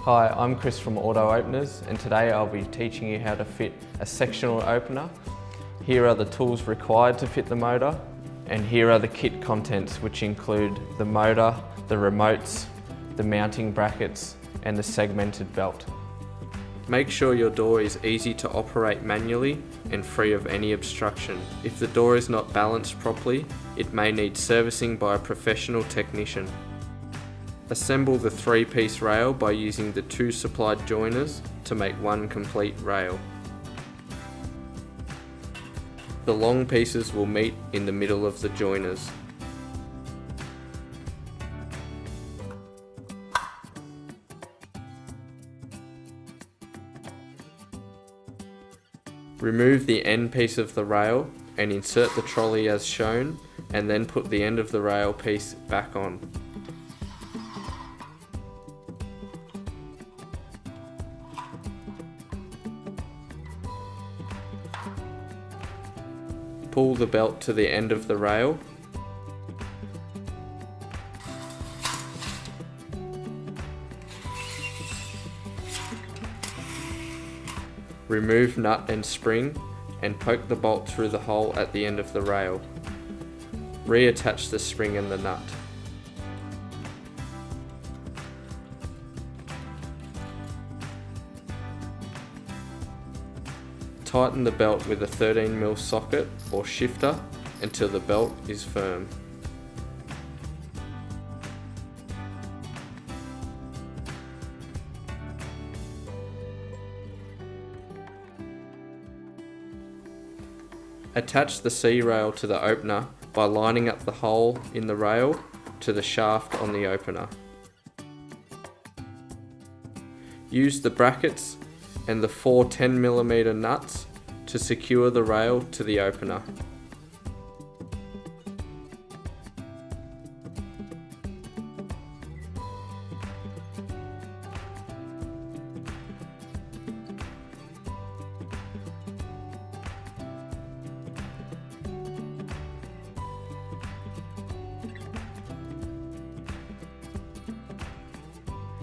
Hi, I'm Chris from Auto Openers, and today I'll be teaching you how to fit a sectional opener. Here are the tools required to fit the motor, and here are the kit contents, which include the motor, the remotes, the mounting brackets and the segmented belt. Make sure your door is easy to operate manually and free of any obstruction. If the door is not balanced properly, it may need servicing by a professional technician. Assemble the 3-piece rail by using the 2 supplied joiners to make one complete rail. The long pieces will meet in the middle of the joiners. Remove the end piece of the rail and insert the trolley as shown, and then put the end of the rail piece back on. Pull the belt to the end of the rail. Remove nut and spring and poke the bolt through the hole at the end of the rail. Reattach the spring and the nut. Tighten the belt with a 13mm socket or shifter until the belt is firm. Attach the C-rail to the opener by lining up the hole in the rail to the shaft on the opener. Use the brackets and the 4 10mm nuts to secure the rail to the opener.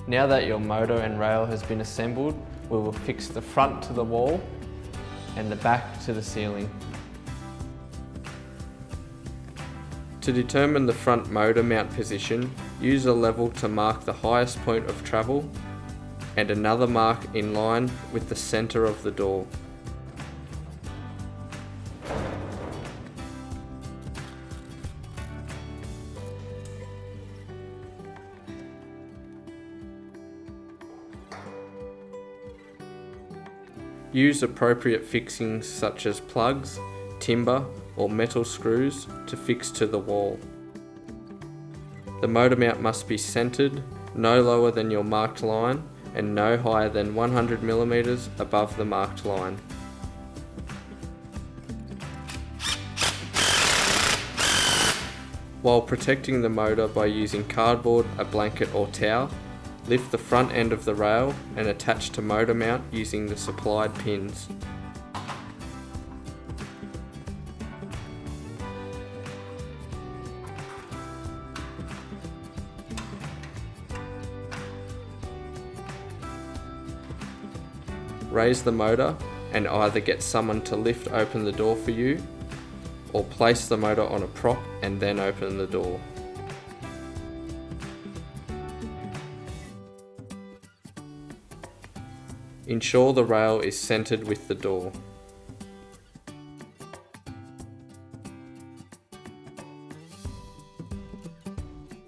Now that your motor and rail has been assembled, we will fix the front to the wall and the back to the ceiling. To determine the front motor mount position, use a level to mark the highest point of travel and another mark in line with the centre of the door. Use appropriate fixings such as plugs, timber or metal screws to fix to the wall. The motor mount must be centered, no lower than your marked line and no higher than 100mm above the marked line. While protecting the motor by using cardboard, a blanket or towel, lift the front end of the rail and attach to motor mount using the supplied pins. Raise the motor and either get someone to lift open the door for you, or place the motor on a prop and then open the door. Ensure the rail is centered with the door.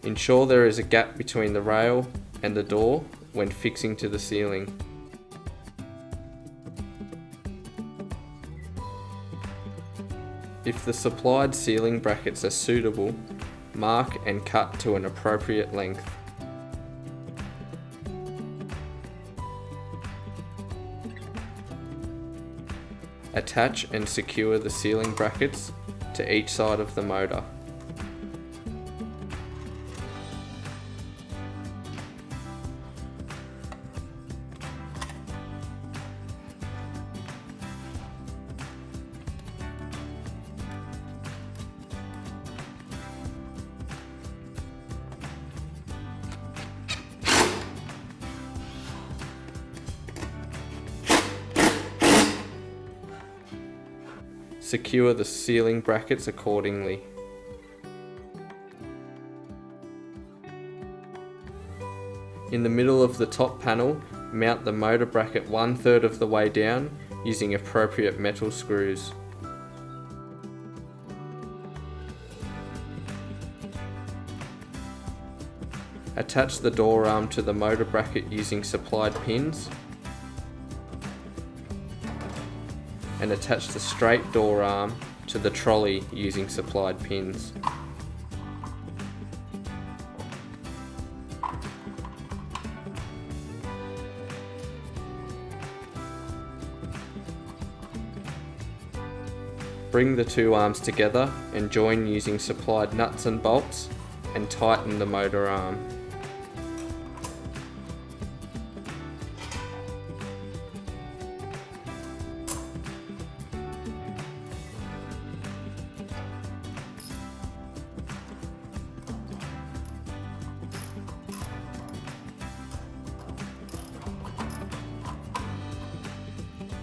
Ensure there is a gap between the rail and the door when fixing to the ceiling. If the supplied ceiling brackets are suitable, mark and cut to an appropriate length. Attach and secure the ceiling brackets to each side of the motor. Secure the ceiling brackets accordingly. In the middle of the top panel, mount the motor bracket 1/3 of the way down using appropriate metal screws. Attach the door arm to the motor bracket using supplied pins, and attach the straight door arm to the trolley using supplied pins. Bring the two arms together and join using supplied nuts and bolts, and tighten the motor arm.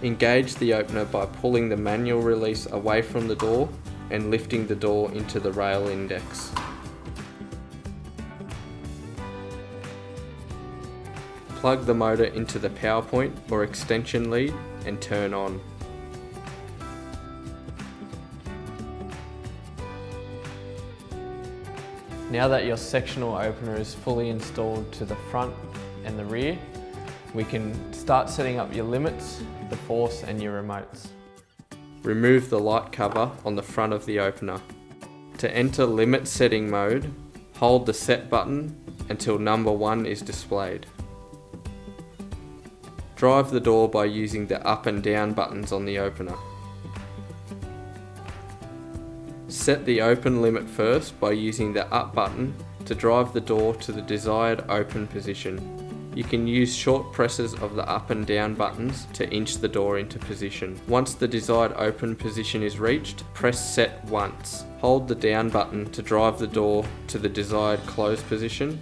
Engage the opener by pulling the manual release away from the door and lifting the door into the rail index. Plug the motor into the power point or extension lead and turn on. Now that your sectional opener is fully installed to the front and the rear, we can start setting up your limits, the force and your remotes. Remove the light cover on the front of the opener. To enter limit setting mode, hold the set button until number 1 is displayed. Drive the door by using the up and down buttons on the opener. Set the open limit first by using the up button to drive the door to the desired open position. You can use short presses of the up and down buttons to inch the door into position. Once the desired open position is reached, press set once. Hold the down button to drive the door to the desired close position.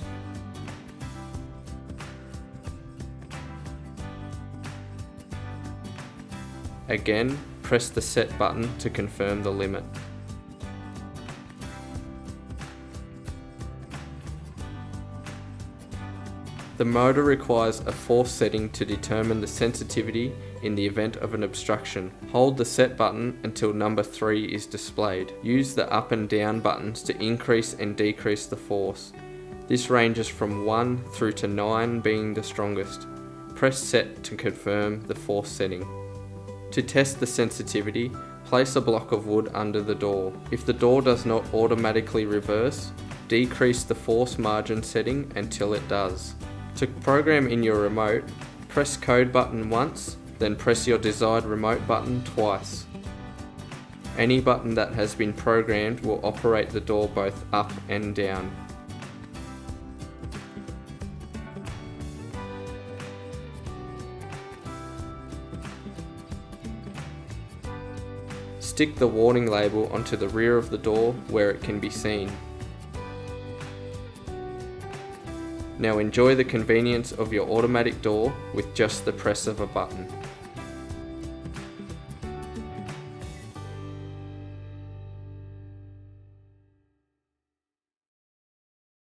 Again, press the set button to confirm the limit. The motor requires a force setting to determine the sensitivity in the event of an obstruction. Hold the set button until number 3 is displayed. Use the up and down buttons to increase and decrease the force. This ranges from 1 through to 9 being the strongest. Press set to confirm the force setting. To test the sensitivity, place a block of wood under the door. If the door does not automatically reverse, decrease the force margin setting until it does. To program in your remote, press code button once, then press your desired remote button twice. Any button that has been programmed will operate the door both up and down. Stick the warning label onto the rear of the door where it can be seen. Now enjoy the convenience of your automatic door with just the press of a button.